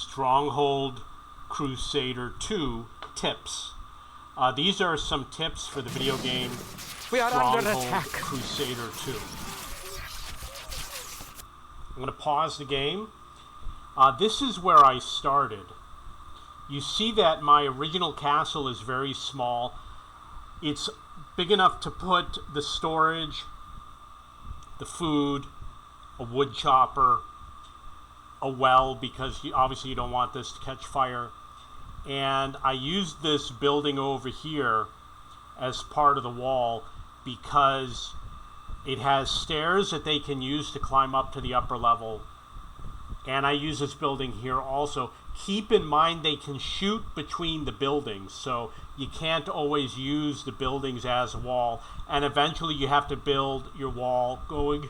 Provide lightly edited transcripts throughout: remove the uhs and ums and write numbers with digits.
Stronghold Crusader 2 tips. These are some tips for the video game Stronghold Crusader 2. I'm going to pause the game. This is where I started. You see that my original castle is very small. It's big enough to put the storage, the food, a wood chopper, a well, because obviously you don't want this to catch fire. And I used this building over here as part of the wall because it has stairs that they can use to climb up to the upper level. And I use this building here also. Keep in mind they can shoot between the buildings, so you can't always use the buildings as a wall. And eventually you have to build your wall going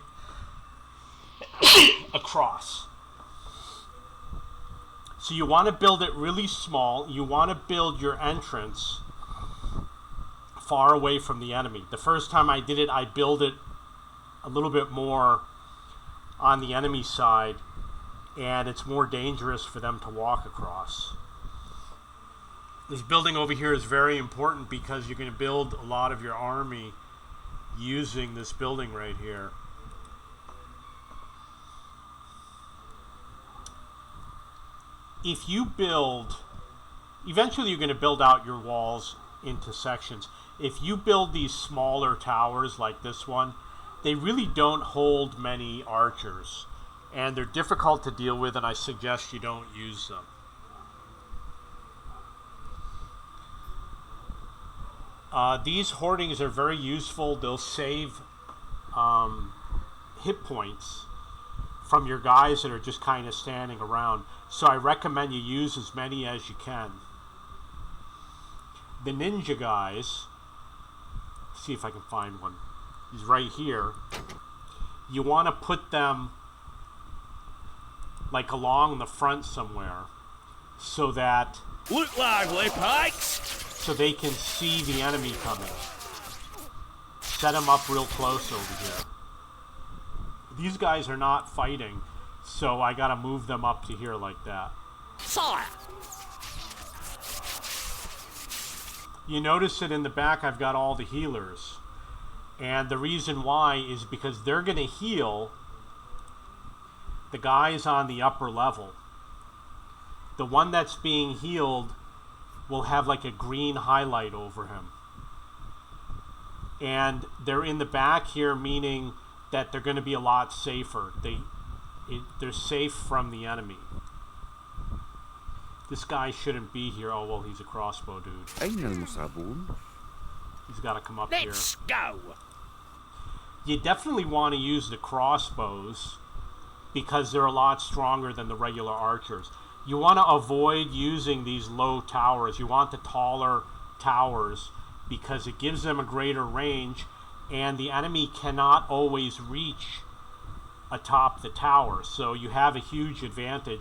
across. So you want to build it really small. You want to build your entrance far away from the enemy. The first time I did it, I built it a little bit more on the enemy side, and it's more dangerous for them to walk across. This building over here is very important because you're going to build a lot of your army using this building right here. If you build, eventually you're going to build out your walls into sections. If you build these smaller towers like this one, they really don't hold many archers, and they're difficult to deal with, and I suggest you don't use them. These hoardings are very useful. They'll save hit points from your guys that are just kind of standing around. So I recommend you use as many as you can. The ninja guys, see if I can find one. He's right here. You want to put them like along the front somewhere so that look lively, Pikes! So they can see the enemy coming. Set them up real close over here. These guys are not fighting, so I gotta move them up to here like that. Sire! You notice that in the back I've got all the healers. And the reason why is because they're gonna heal the guys on the upper level. The one that's being healed will have like a green highlight over him. And they're in the back here, meaning that they're going to be a lot safer. They're safe from the enemy. This guy shouldn't be here. Oh, well, he's a crossbow dude. He's got to come up here. Let's go! You definitely want to use the crossbows because they're a lot stronger than the regular archers. You want to avoid using these low towers. You want the taller towers because it gives them a greater range, and the enemy cannot always reach atop the tower. So you have a huge advantage.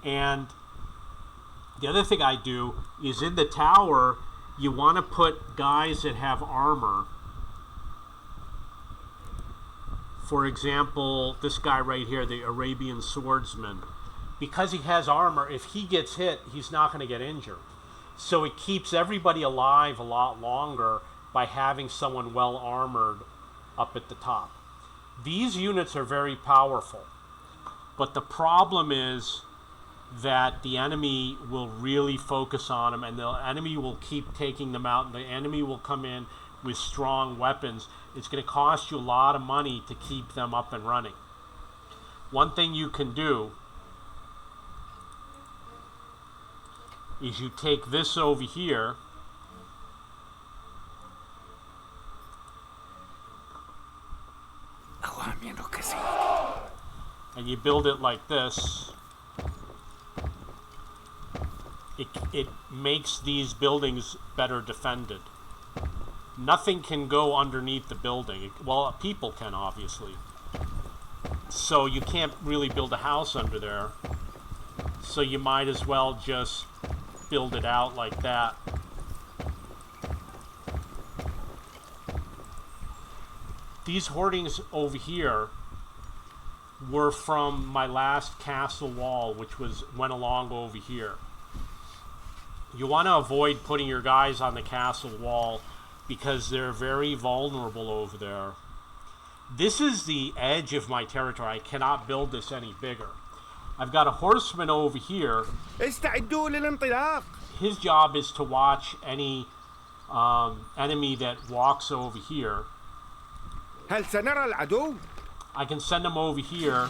And the other thing I do is in the tower, you want to put guys that have armor. For example, this guy right here, the Arabian swordsman. Because he has armor, if he gets hit, he's not going to get injured. So it keeps everybody alive a lot longer by having someone well armored up at the top. These units are very powerful, but the problem is that the enemy will really focus on them, and the enemy will keep taking them out, and the enemy will come in with strong weapons. It's going to cost you a lot of money to keep them up and running. One thing you can do is you take this over here and you build it like this. It makes these buildings better defended. Nothing can go underneath the building. Well, people can, obviously. So you can't really build a house under there. So you might as well just build it out like that. These hoardings over here were from my last castle wall, which went along over here. You want to avoid putting your guys on the castle wall because they're very vulnerable over there. This is the edge of my territory. I cannot build this any bigger. I've got a horseman over here. استعدوا للانطلاق. His job is to watch any enemy that walks over here. هل سنرى العدو؟ I can send him over here.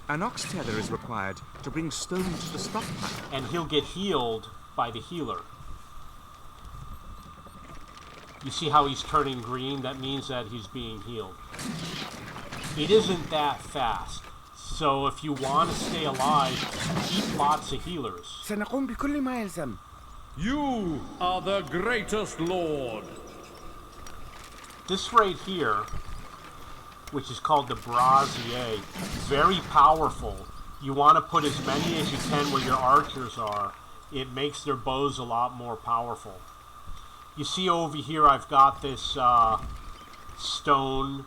An ox tether is required to bring stone to the stockpile. And he'll get healed by the healer. You see how he's turning green? That means that he's being healed. It isn't that fast. So if you want to stay alive, keep lots of healers. سنقوم بكل ما يلزم. You are the greatest lord. This right here, which is called the brazier, very powerful. You want to put as many as you can where your archers are. It makes their bows a lot more powerful. You see over here I've got this stone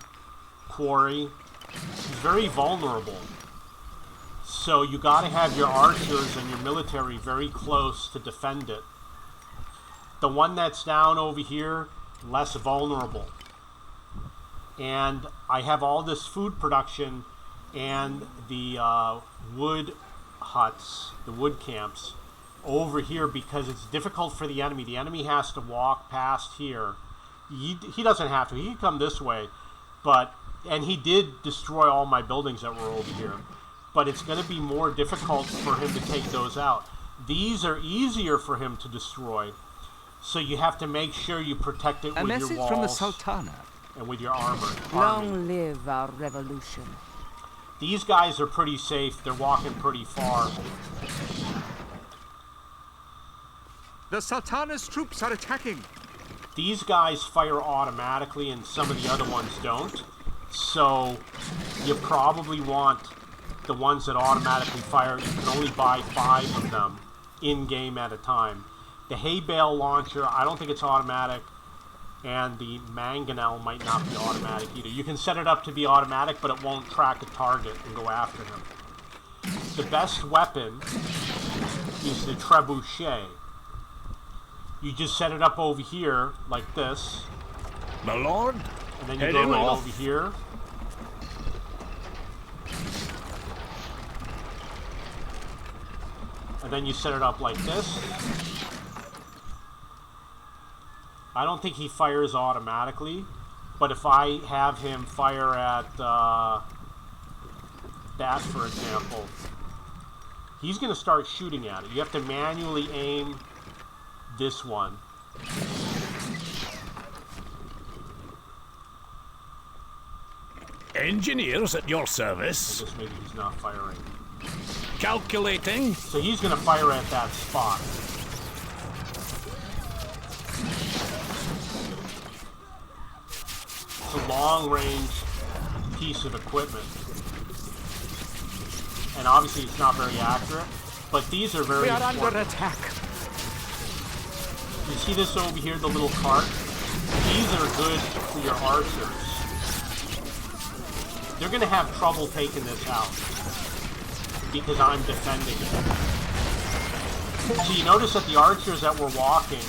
quarry. It's very vulnerable. So you got to have your archers and your military very close to defend it. The one that's down over here, less vulnerable. And I have all this food production and the wood huts, the wood camps, over here because it's difficult for the enemy. The enemy has to walk past here. He doesn't have to. He can come this way. And he did destroy all my buildings that were over here. But it's going to be more difficult for him to take those out. These are easier for him to destroy. So you have to make sure you protect it with your walls. A message from the Sultana. And with your armor. Long live our revolution. These guys are pretty safe. They're walking pretty far. The Sultana's troops are attacking. These guys fire automatically and some of the other ones don't. So you probably want the ones that automatically fire. You can only buy 5 of them in-game at a time. The hay bale launcher, I don't think it's automatic. And the mangonel might not be automatic either. You can set it up to be automatic, but it won't track a target and go after him. The best weapon is the trebuchet. You just set it up over here, like this. My lord, And then you heading go right off. over here. And then you set it up like this. I don't think he fires automatically, but if I have him fire at that, for example, he's going to start shooting at it. You have to manually aim this one. Engineers at your I service. guess maybe he's not firing. Calculating. So he's going to fire at that spot. It's a long-range piece of equipment. And obviously it's not very accurate, but these are very We are important. under attack. You see this over here, the little cart? These are good for your archers. They're going to have trouble taking this out because I'm defending it. So you notice that the archers that were walking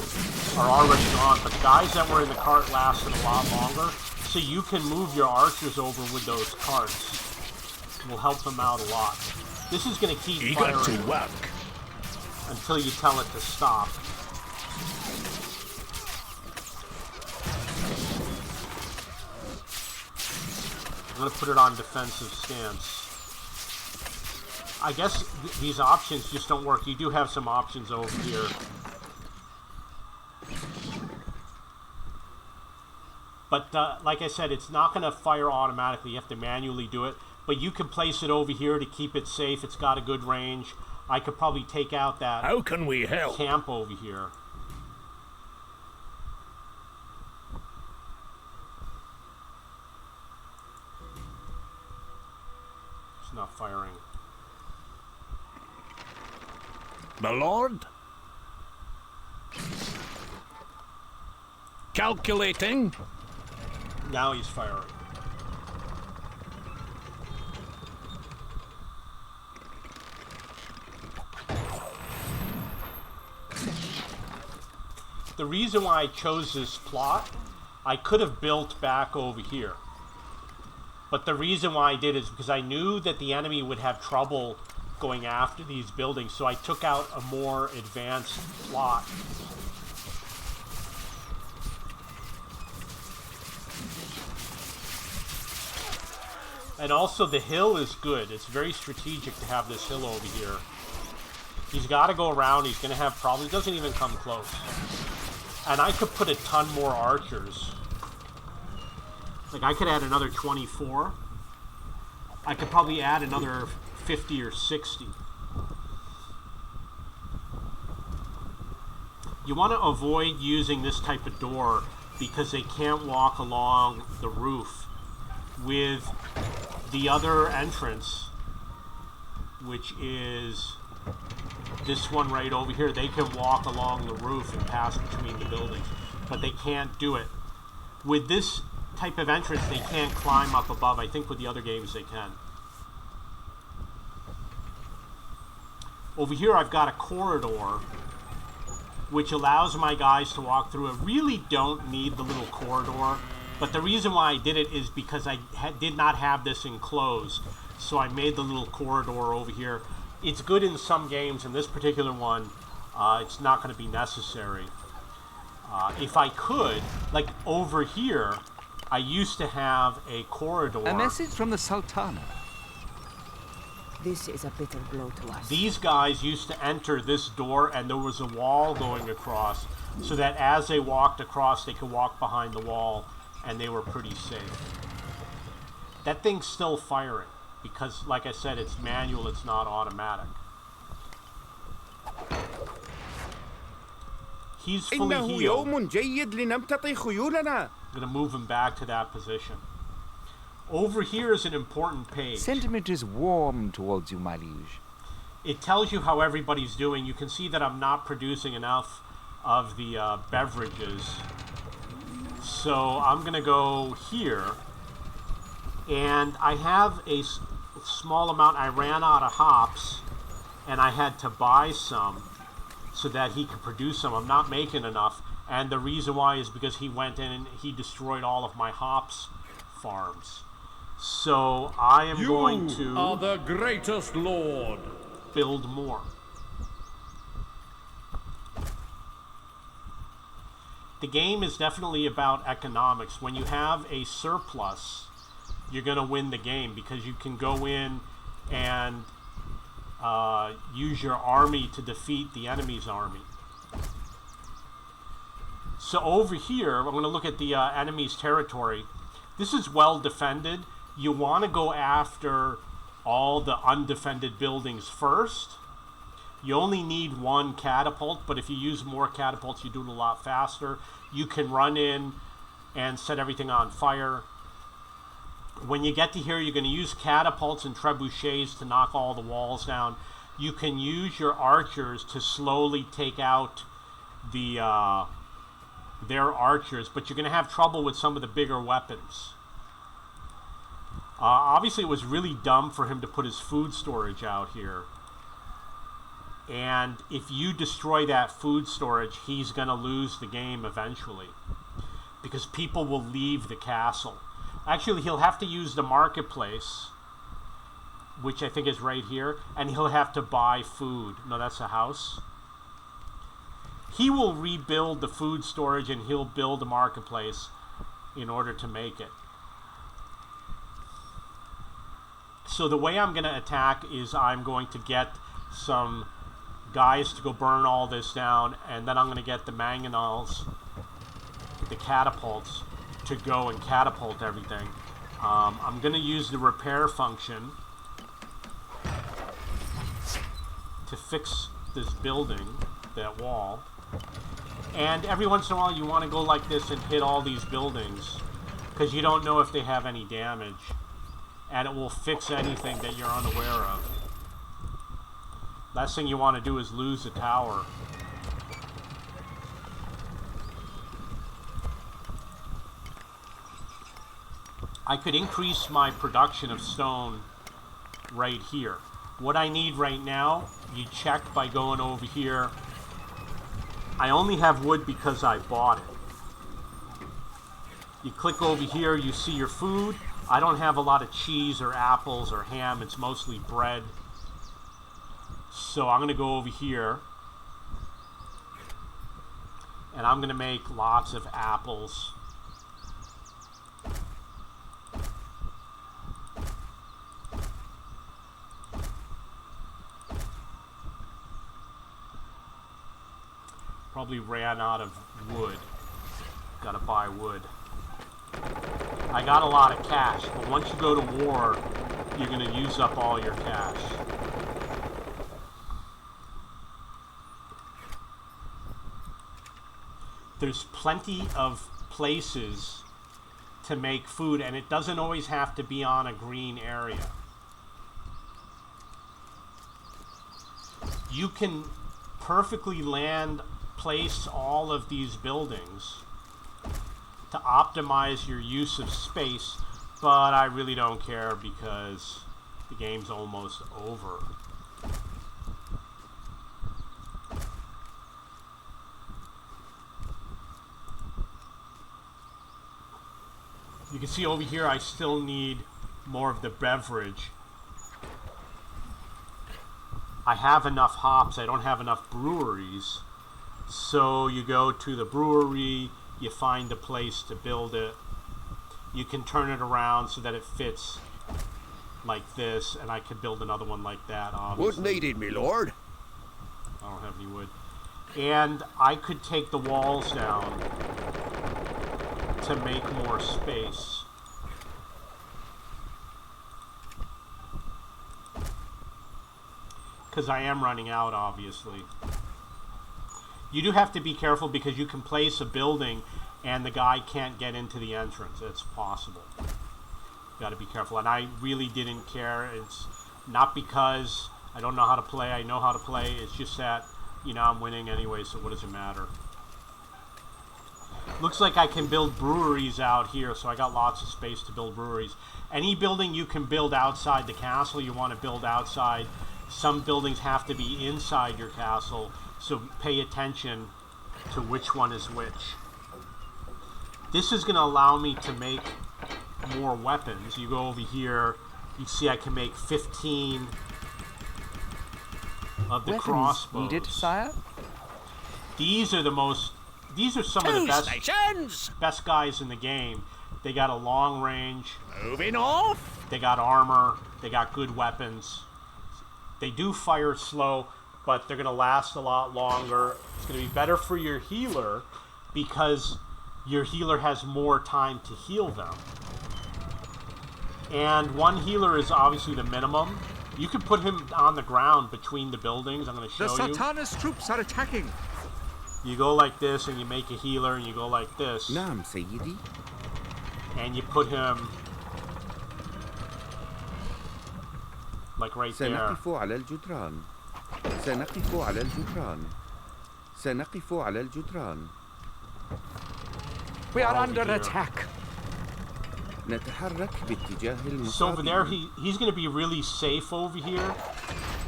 are already gone, but the guys that were in the cart lasted a lot longer. So you can move your archers over with those carts. It will help them out a lot. This is going to keep Eager firing to work. until you tell it to stop. I'm going to put it on defensive stance. I guess these options just don't work. You do have some options over here. But like I said, it's not going to fire automatically. You have to manually do it. But you can place it over here to keep it safe. It's got a good range. I could probably take out that How can we help? camp over here. It's not firing. My lord. Calculating. Now he's firing. the reason why I chose this plot, I could have built back over here. But the reason why I did is because I knew that the enemy would have trouble going after these buildings, so I took out a more advanced plot. And also the hill is good. It's very strategic to have this hill over here. He's got to go around. He's going to have problems. He doesn't even come close. And I could put a ton more archers. Like, I could add another 24. I could probably add another 50 or 60. You want to avoid using this type of door because they can't walk along the roof. With the other entrance, which is this one right over here, they can walk along the roof and pass between the buildings, but they can't do it. With this type of entrance, they can't climb up above. I think with the other games they can. Over here I've got a corridor which allows my guys to walk through. I really don't need the little corridor, but the reason why I did it is because I did not have this enclosed, so I made the little corridor over here. It's good in some games. In this particular one, it's not going to be necessary. If I could, like over here, I used to have a corridor. A message from the Sultana. This is a bitter blow to us. These guys used to enter this door, and there was a wall going across, so that as they walked across, they could walk behind the wall, and they were pretty safe. That thing's still firing, because, like I said, it's manual, it's not automatic. He's fully إنه healed. يوم جيد لنمتطي خيولنا. I'm going to move him back to that position. Over here is an important page. Sentiment is warm towards you, my liege. It tells you how everybody's doing. You can see that I'm not producing enough of the beverages. So I'm going to go here. And I have a small amount. I ran out of hops, and I had to buy some so that he could produce some. I'm not making enough. And the reason why is because he went in and he destroyed all of my hops farms. So I am going to You are the greatest lord. build more. The game is definitely about economics. When you have a surplus, you're going to win the game because you can go in and use your army to defeat the enemy's army. So over here, I'm going to look at the enemy's territory. This is well defended. You want to go after all the undefended buildings first. You only need one catapult, but if you use more catapults, you do it a lot faster. You can run in and set everything on fire. When you get to here, you're going to use catapults and trebuchets to knock all the walls down. You can use your archers to slowly take out their archers, but you're going to have trouble with some of the bigger weapons. Obviously, it was really dumb for him to put his food storage out here. And if you destroy that food storage, he's going to lose the game eventually. Because people will leave the castle. Actually, he'll have to use the marketplace, which I think is right here, and he'll have to buy food. No, that's a house. He will rebuild the food storage and he'll build a marketplace in order to make it. So the way I'm going to attack is I'm going to get some guys to go burn all this down, and then I'm going to get the mangonels, the catapults, to go and catapult everything. I'm going to use the repair function to fix this building, that wall. And every once in a while you want to go like this and hit all these buildings because you don't know if they have any damage, and it will fix anything that you're unaware of. Last thing you want to do is lose a tower. I could increase my production of stone right here. What I need right now, you check by going over here I only have wood because I bought it. You click over here, you see your food. I don't have a lot of cheese or apples or ham. It's mostly bread. So I'm going to go over here. And I'm going to make lots of apples. Probably ran out of wood. Gotta buy wood. I got a lot of cash, but once you go to war, you're gonna use up all your cash. There's plenty of places to make food, and it doesn't always have to be on a green area. You can perfectly place all of these buildings to optimize your use of space, but I really don't care because the game's almost over. You can see over here I still need more of the beverage. I have enough hops, I don't have enough breweries. So you go to the brewery, you find a place to build it. You can turn it around so that it fits like this, and I could build another one like that, obviously. Wood needed, me lord. I don't have any wood. And I could take the walls down to make more space. Because I am running out, obviously. You do have to be careful because you can place a building and the guy can't get into the entrance. It's possible. You got to be careful. And I really didn't care. It's not because I don't know how to play. I know how to play. It's just that, you know, I'm winning anyway, so what does it matter? Looks like I can build breweries out here, so I got lots of space to build breweries. Any building you can build outside the castle, you want to build outside. Some buildings have to be inside your castle, so pay attention to which one is which. This is going to allow me to make more weapons. You go over here, you see I can make 15 of the crossbows. Needed, sire? These are some of the best guys in the game. They got a long range. Moving off. They got armor. They got good weapons. They do fire slow, but they're going to last a lot longer. It's going to be better for your healer because your healer has more time to heal them. And one healer is obviously the minimum. You can put him on the ground between the buildings. I'm going to show you. The Sultan's troops are attacking. You go like this and you make a healer, and you go like this. Naam, Sayyidi. And you put him like right there. سنقف على الجدران. سنقف على الجدران. سنقف على الجدران. We are Over under here. attack. نتحرك باتجاه المصابين. So over there, he's going to be really safe over here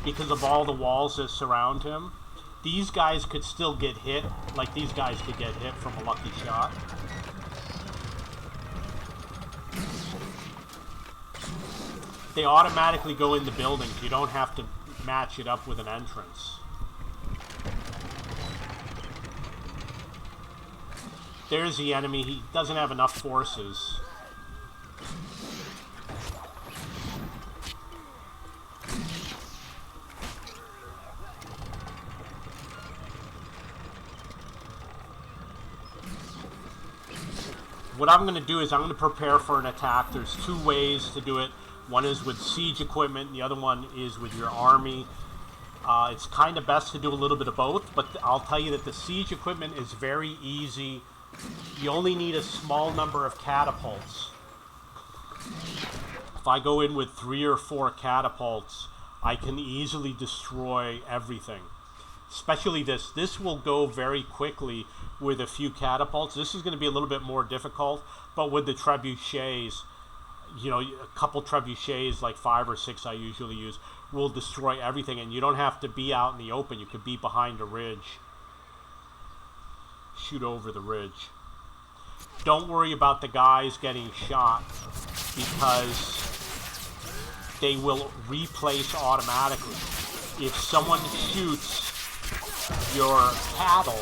because of all the walls that surround him. These guys could still get hit, like these guys could get hit from a lucky shot. They automatically go into buildings. You don't have to match it up with an entrance. There's the enemy. He doesn't have enough forces. What I'm going to do is I'm going to prepare for an attack. There's two ways to do it. One is with siege equipment. The other one is with your army. It's kind of best to do a little bit of both, but I'll tell you that the siege equipment is very easy. You only need a small number of catapults. If I go in with 3 or 4 catapults, I can easily destroy everything. Especially this. This will go very quickly with a few catapults. This is going to be a little bit more difficult, but with the trebuchets, you know, a couple trebuchets, like 5 or 6 I usually use, will destroy everything, and you don't have to be out in the open. You could be behind a ridge. shoot over the ridge. Don't worry about the guys getting shot because they will replace automatically. If someone shoots your cattle,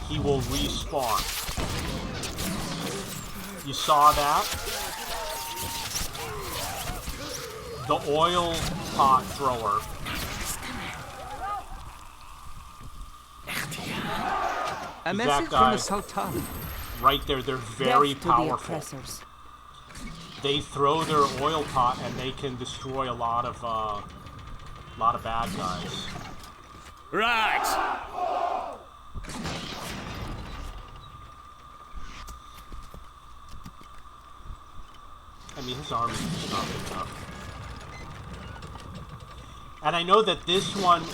he will respawn. You saw that? The oil pot thrower. A That message guy. from the Sultan. Right there, they're very Death to the powerful. oppressors. They throw their oil pot and they can destroy a lot of bad guys. Right! I mean, his army is not big enough. And I know that this one,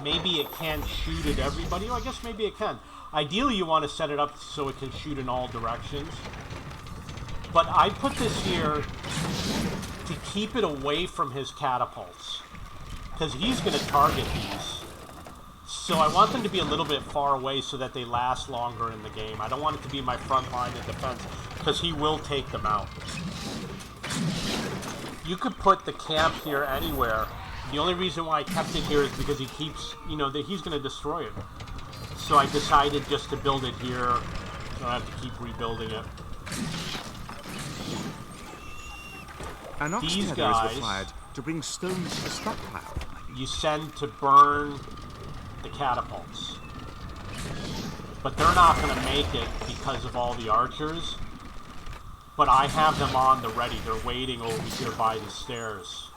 maybe it can't shoot at everybody. Oh, I guess maybe it can. Ideally, you want to set it up so it can shoot in all directions. But I put this here to keep it away from his catapults, because he's going to target these. So I want them to be a little bit far away so that they last longer in the game. I don't want it to be my front line of defense, because he will take them out. You could put the camp here anywhere. The only reason why I kept it here is because he keeps, you know, that he's going to destroy it. So I decided just to build it here, so I have to keep rebuilding it. An ox These tether guys- is required to bring stones to the stockpile. You send to burn the catapults. But they're not going to make it because of all the archers. But I have them on the ready. They're waiting over here by the stairs.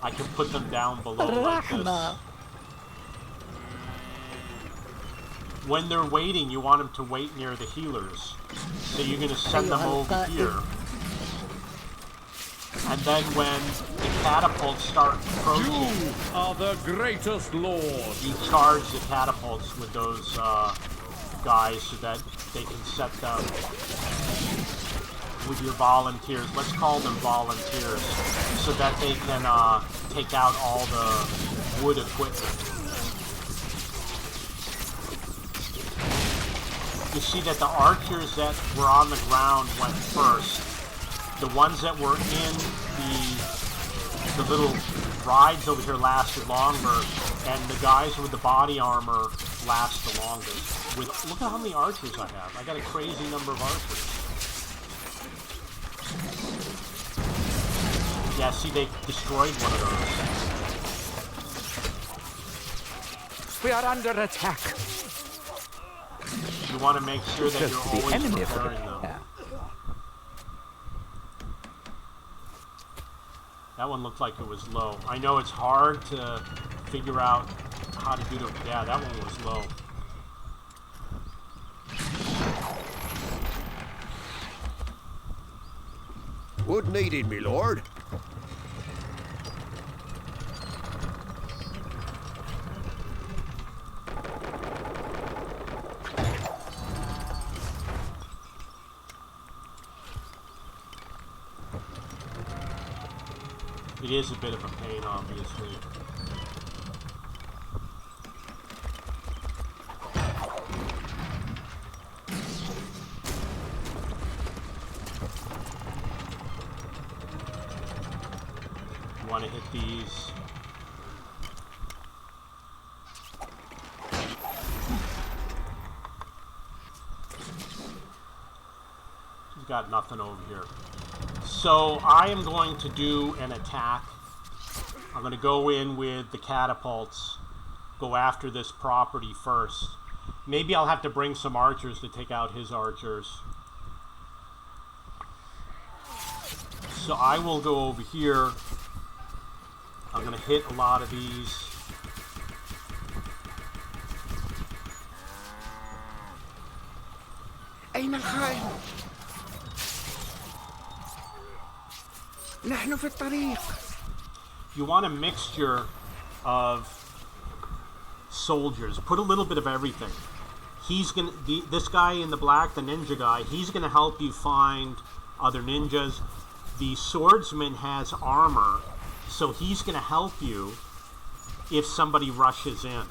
I can put them down below like this. When they're waiting, you want them to wait near the healers. So you're going to send them over here. And then when the catapults start approaching, You are the greatest lord. you charge the catapults with those guys so that they can set them with your volunteers. Let's call them volunteers, so that they can take out all the wood equipment. You see that the archers that were on the ground went first. The ones that were in the little rides over here lasted longer, and the guys with the body armor last the longest. Look at how many archers I have. I got a crazy number of archers. Yeah, see, they destroyed one of those. We are under attack. You want to make sure that Just you're the always enemy for preparing them. yeah. That one looked like it was low. I know it's hard to figure out how to do the... Yeah, that one was low. Wood needed, me lord. It is a bit of a pain, obviously. You want to hit these. He's got nothing over here. So I am going to do an attack. I'm going to go in with the catapults, go after this property first. Maybe I'll have to bring some archers to take out his archers. So I will go over here. I'm going to hit a lot of these. أين الخائن؟ نحن في الطريق. You want a mixture of soldiers. Put a little bit of everything. This guy in the black, the ninja guy, he's gonna help you find other ninjas. The swordsman has armor, so he's gonna help you if somebody rushes in.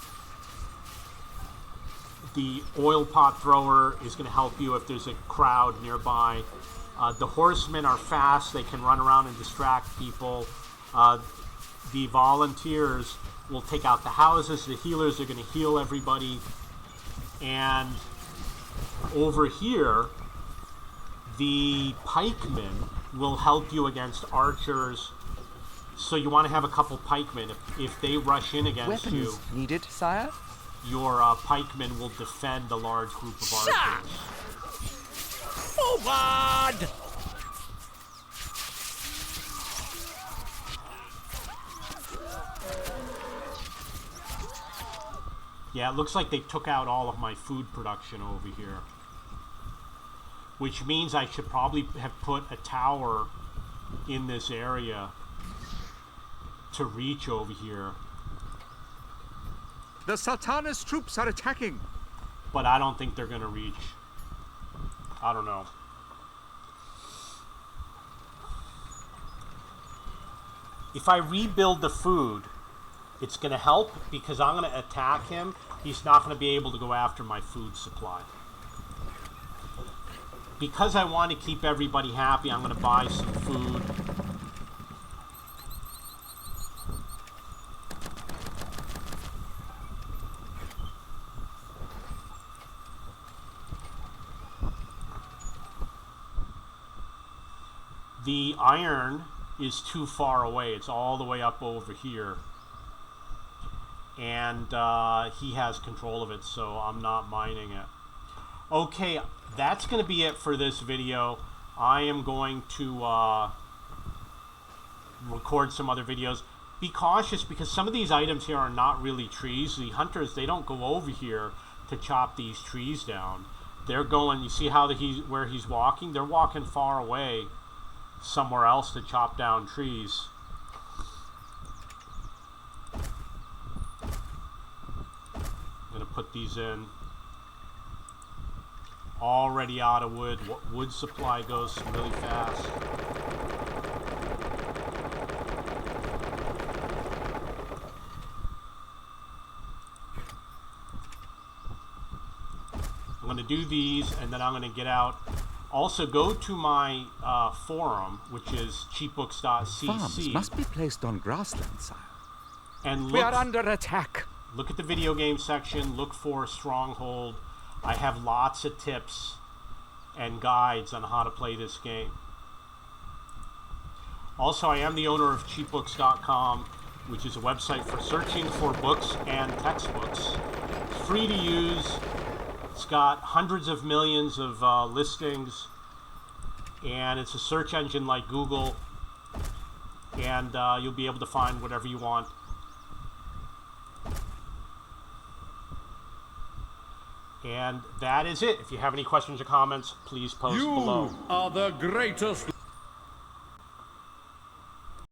The oil pot thrower is going to help you if there's a crowd nearby. The horsemen are fast. They can run around and distract people. The volunteers will take out the houses. The healers are going to heal everybody. And over here, the pikemen will help you against archers. So you want to have a couple pikemen. If they rush in against Weapons you, needed, sire? your pikemen will defend a large group of archers. Forward! Yeah, it looks like they took out all of my food production over here. Which means I should probably have put a tower in this area to reach over here. The Sultana's troops are attacking. But I don't think they're going to reach. I don't know. If I rebuild the food, it's going to help because I'm going to attack him. He's not going to be able to go after my food supply. Because I want to keep everybody happy, I'm going to buy some food. The iron is too far away. It's all the way up over here. And he has control of it, so I'm not mining it. Okay, that's going to be it for this video. I am going to record some other videos. Be cautious because some of these items here are not really trees. The hunters, they don't go over here to chop these trees down. They're going, you see how where he's walking? They're walking far away somewhere else to chop down trees. I'm going to put these in. Already out of wood. Wood supply goes really fast. I'm going to do these and then I'm going to get out. Also, go to my forum, which is cheapbooks.cc. Farms must be placed on grassland, sire. And We are under attack. Look at the video game section. Look for Stronghold. I have lots of tips and guides on how to play this game. Also, I am the owner of cheapbooks.com, which is a website for searching for books and textbooks. It's free to use. It's got hundreds of millions of listings, and it's a search engine like Google, and you'll be able to find whatever you want. And that is it. If you have any questions or comments, please post below. You are the greatest